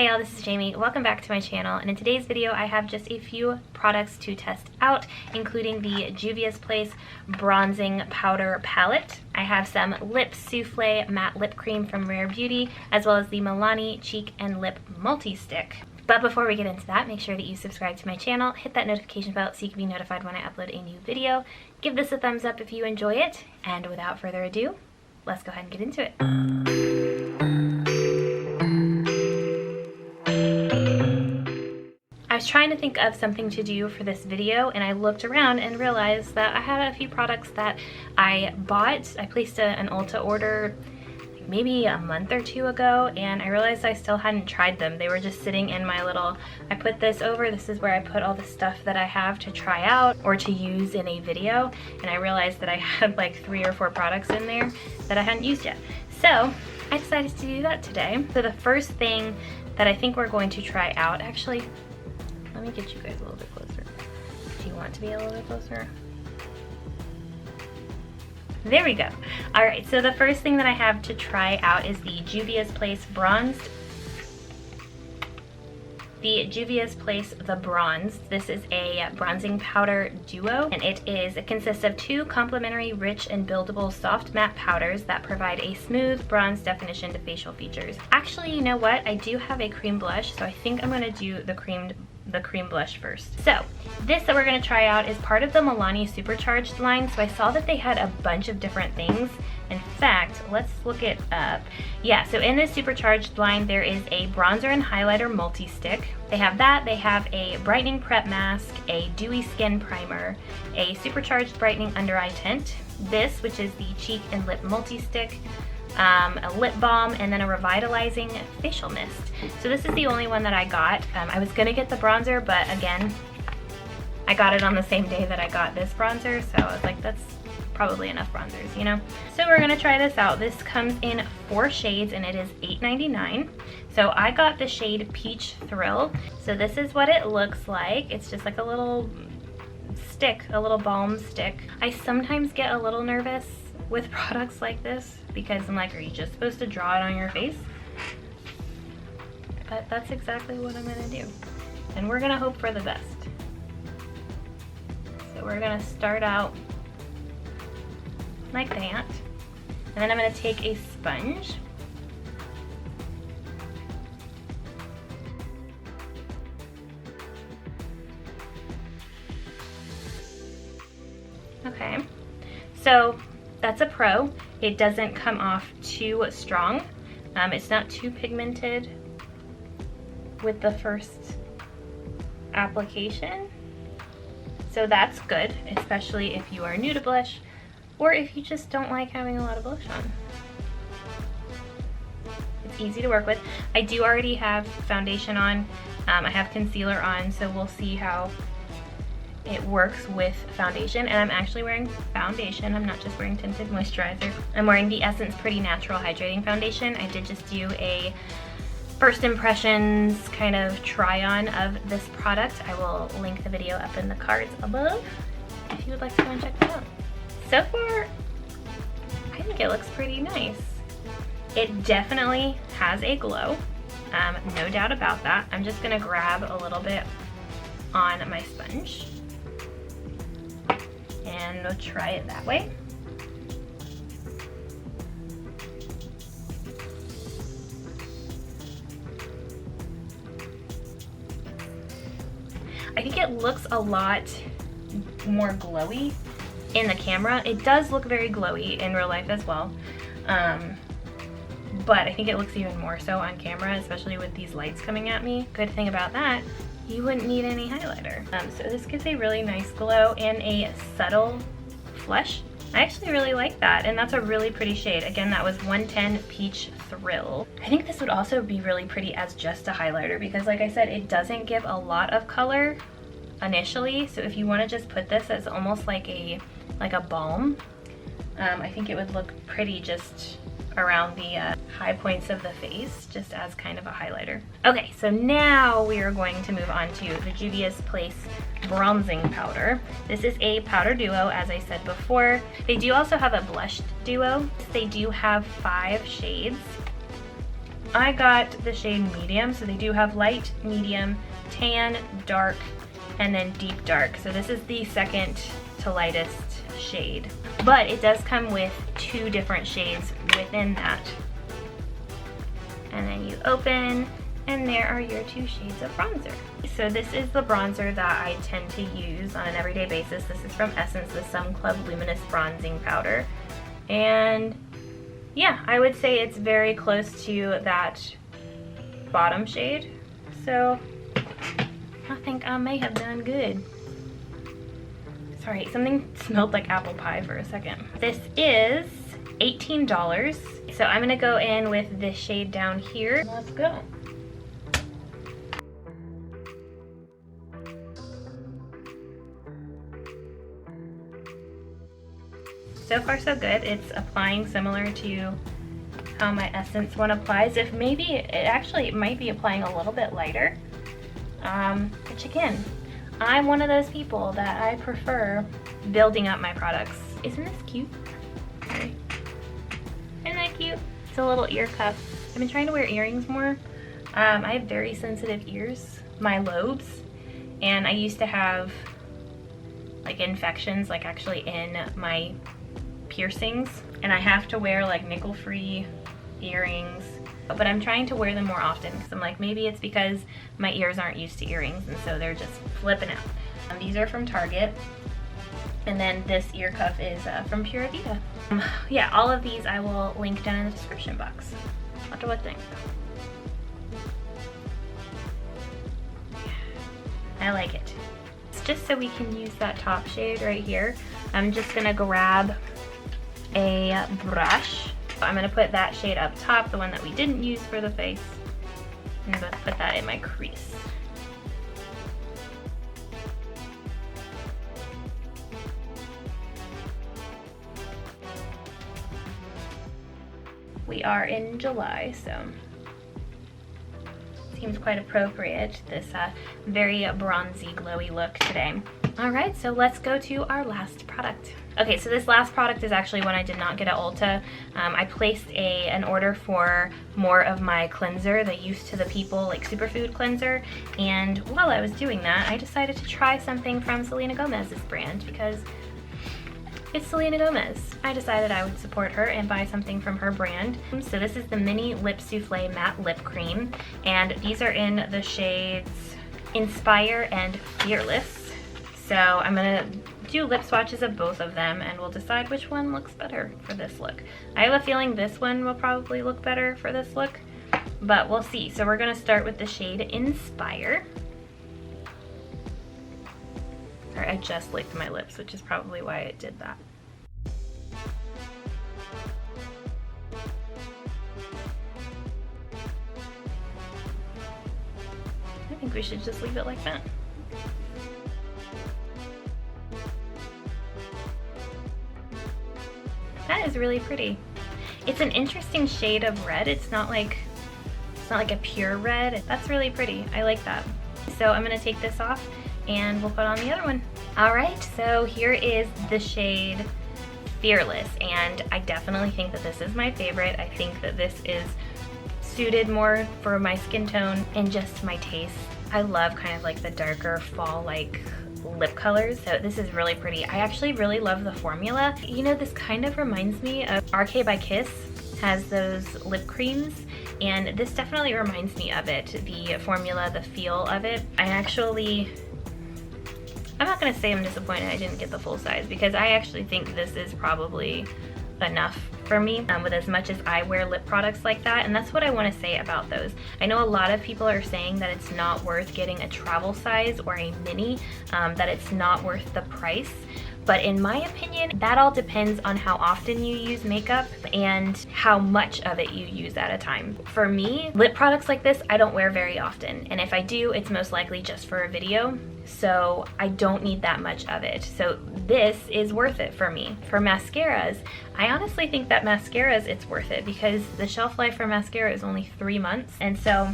Hey y'all, this is Jamie. Welcome back to my channel, and in today's video I have just a few products to test out, including the JUVIA'S Bronzing Powder Palette. I have some Lip Souffle Matte Lip Cream from Rare Beauty, as well as the Milani Cheek and Lip Multistick. But before we get into that, make sure that you subscribe to my channel, hit that notification bell so you can be notified when I upload a new video. Give this a thumbs up if you enjoy it, and without further ado, let's go ahead and get into it. I was trying to think of something to do for this video, and I looked around and realized that I had a few products that I bought. I placed an Ulta order maybe a month or two ago, and I realized I still hadn't tried them. They were just sitting in my little, I put this over, this is where I put all the stuff that I have to try out or to use in a video, and I realized that I had like 3 or 4 products in there that I hadn't used yet. So I decided to do that today. So the first thing that I think we're going to try out, actually, let me get you guys a little bit closer. Do you want to be a little bit closer? There we go. All right, so the first thing that I have to try out is the JUVIA'S The Bronzed. This is a bronzing powder duo, and it consists of 2 complementary, rich, and buildable soft matte powders that provide a smooth bronze definition to facial features. Actually, you know what? I do have a cream blush, so I think I'm gonna do the cream blush first. So this that we're going to try out is part of the Milani Supercharged line. So I saw that they had a bunch of different things. In fact, let's look it up. Yeah, so in this Supercharged line there is a bronzer and highlighter multi-stick. They have that. They have a brightening prep mask, a dewy skin primer, a supercharged brightening under eye tint, this, which is the cheek and lip multi-stick, a lip balm, and then a revitalizing facial mist. So this is the only one that I got. I was gonna get the bronzer, but again, I got it on the same day that I got this bronzer, so I was like, that's probably enough bronzers, you know? So we're gonna try this out. This comes in 4 shades and it is $8.99. So I got the shade Peach Thrill. So this is what it looks like. It's just like a little stick, a little balm stick. I sometimes get a little nervous with products like this because I'm like, are you just supposed to draw it on your face? But that's exactly what I'm gonna do. And we're gonna hope for the best. So we're gonna start out like that. And then I'm gonna take a sponge. Okay, so that's a pro. It doesn't come off too strong. It's not too pigmented with the first application. So that's good, especially if you are new to blush or if you just don't like having a lot of blush on. It's easy to work with. I do already have foundation on. I have concealer on, so we'll see how it works with foundation. And I'm actually wearing foundation. I'm not just wearing tinted moisturizer. I'm wearing the Essence Pretty Natural Hydrating Foundation. I did just do a first impressions kind of try on of this product. I will link the video up in the cards above if you would like to go and check that out. So far, I think it looks pretty nice. It definitely has a glow, no doubt about that. I'm just gonna grab a little bit on my sponge and we'll try it that way. I think it looks a lot more glowy in the camera. It does look very glowy in real life as well, but I think it looks even more so on camera, especially with these lights coming at me. Good thing about that, you wouldn't need any highlighter. So this gives a really nice glow and a subtle flush. I actually really like that, and that's a really pretty shade. Again, that was 110 Peach Thrill. I think this would also be really pretty as just a highlighter because, like I said, it doesn't give a lot of color initially. So if you want to just put this as almost like a balm, I think it would look pretty just around the high points of the face, just as kind of a highlighter. Okay, so now we are going to move on to the JUVIA'S Bronzing Powder. This is a powder duo, as I said before. They do also have a blushed duo. They do have 5 shades. I got the shade medium, so they do have light, medium, tan, dark, and then deep dark. So this is the second to lightest shade. But it does come with 2 different shades within that. And then you open, and there are your 2 shades of bronzer. So this is the bronzer that I tend to use on an everyday basis. This is from Essence, the Sun Club Luminous Bronzing Powder. And yeah, I would say it's very close to that bottom shade. So I think I may have done good. Sorry, something smelled like apple pie for a second. This is $18. So I'm gonna go in with this shade down here. Let's go. So far so good. It's applying similar to how my Essence one applies. If maybe it might be applying a little bit lighter. Which again, I'm one of those people that I prefer building up my products. Isn't this cute? Okay. Isn't that cute? It's a little ear cuff. I've been trying to wear earrings more. I have very sensitive ears, my lobes, and I used to have like infections like actually in my piercings, and I have to wear like nickel-free earrings, but I'm trying to wear them more often because I'm like, maybe it's because my ears aren't used to earrings and so they're just flipping out. These are from Target, and then this ear cuff is from Pura Vida. Yeah, all of these I will link down in the description box. What do I think? I like it. It's just so we can use that top shade right here. I'm just gonna grab a brush. I'm gonna put that shade up top, the one that we didn't use for the face. I'm gonna put that in my crease. We are in July, so seems quite appropriate, this very bronzy, glowy look today. All right, so let's go to our last product. Okay, so this last product is actually one I did not get at Ulta. I placed an order for more of my cleanser, the Youth to the People like superfood cleanser, and while I was doing that, I decided to try something from Selena Gomez's brand because it's Selena Gomez. I decided I would support her and buy something from her brand. So this is the Mini Lip Souffle Matte Lip Cream, and these are in the shades Inspire and Fearless. So I'm gonna do lip swatches of both of them and we'll decide which one looks better for this look. I have a feeling this one will probably look better for this look, but we'll see. So we're gonna start with the shade Inspire. Sorry, I just licked my lips, which is probably why it did that. I think we should just leave it like that. That is really pretty. It's an interesting shade of red. It's not like a pure red. That's really pretty. I like that. So I'm gonna take this off and we'll put on the other one. All right, so here is the shade Fearless, and I definitely think that this is my favorite. I think that this is suited more for my skin tone and just my taste. I love kind of like the darker fall-like lip colors, so this is really pretty. I actually really love the formula. You know, this kind of reminds me of RK by Kiss has those lip creams, and this definitely reminds me of it. The formula, the feel of it. I'm not gonna say I'm disappointed I didn't get the full size because I actually think this is probably enough for me with as much as I wear lip products like that, and that's what I want to say about those. I know a lot of people are saying that it's not worth getting a travel size or a mini, that it's not worth the price. But in my opinion, that all depends on how often you use makeup and how much of it you use at a time. For me, lip products like this, I don't wear very often. And if I do, it's most likely just for a video. So I don't need that much of it. So this is worth it for me. For mascaras, I honestly think that mascaras, it's worth it because the shelf life for mascara is only 3 months. And so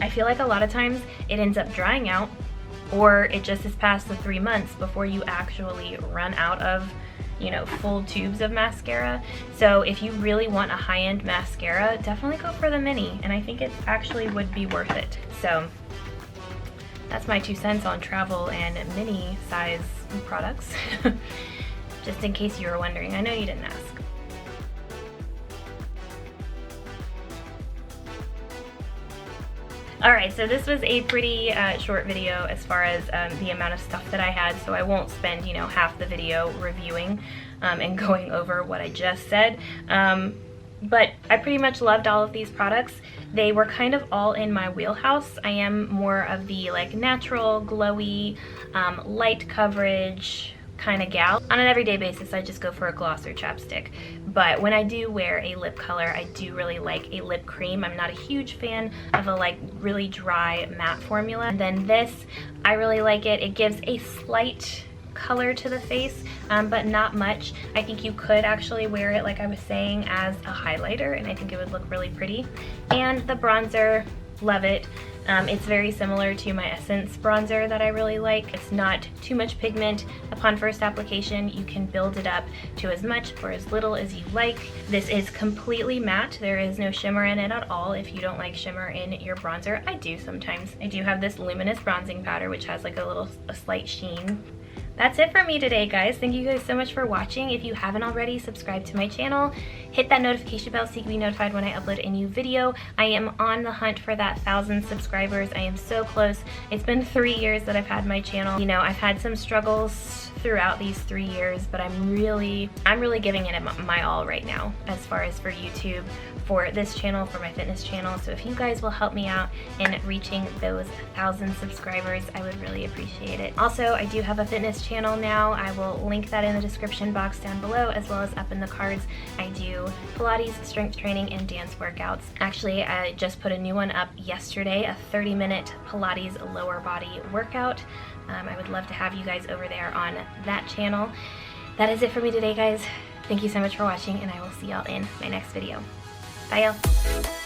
I feel like a lot of times it ends up drying out, or it just is past the 3 months before you actually run out of you know, full tubes of mascara. So if you really want a high-end mascara, definitely go for the mini, and I think it actually would be worth it. So that's my 2 cents on travel and mini size products. Just in case you were wondering. I know you didn't ask. Alright, so this was a pretty short video as far as the amount of stuff that I had, so I won't spend, you know, half the video reviewing and going over what I just said. But I pretty much loved all of these products. They were kind of all in my wheelhouse. I am more of the like natural, glowy, light coverage kind of gal. On an everyday basis, I just go for a gloss or chapstick. But when I do wear a lip color, I do really like a lip cream. I'm not a huge fan of a like really dry matte formula. And then this, I really like it. It gives a slight color to the face, but not much. I think you could actually wear it, like I was saying, as a highlighter, and I think it would look really pretty. And the bronzer, love it. It's very similar to my Essence bronzer that I really like. It's not too much pigment. Upon first application, you can build it up to as much or as little as you like. This is completely matte. There is no shimmer in it at all. If you don't like shimmer in your bronzer, I do sometimes. I do have this luminous bronzing powder, which has like a slight sheen. That's it for me today, guys. Thank you guys so much for watching. If you haven't already, subscribe to my channel. Hit that notification bell so you can be notified when I upload a new video. I am on the hunt for that 1,000 subscribers. I am so close. It's been 3 years that I've had my channel. You know, I've had some struggles throughout these 3 years, but I'm really giving it my all right now as far as for YouTube, for this channel, for my fitness channel. So if you guys will help me out in reaching those 1,000 subscribers, I would really appreciate it. Also, I do have a fitness channel now. I will link that in the description box down below, as well as up in the cards. I do Pilates, strength training, and dance workouts. Actually, I just put a new one up yesterday, a 30-minute Pilates lower body workout. I would love to have you guys over there on that channel. That is it for me today, guys. Thank you so much for watching, and I will see y'all in my next video. Bye, y'all.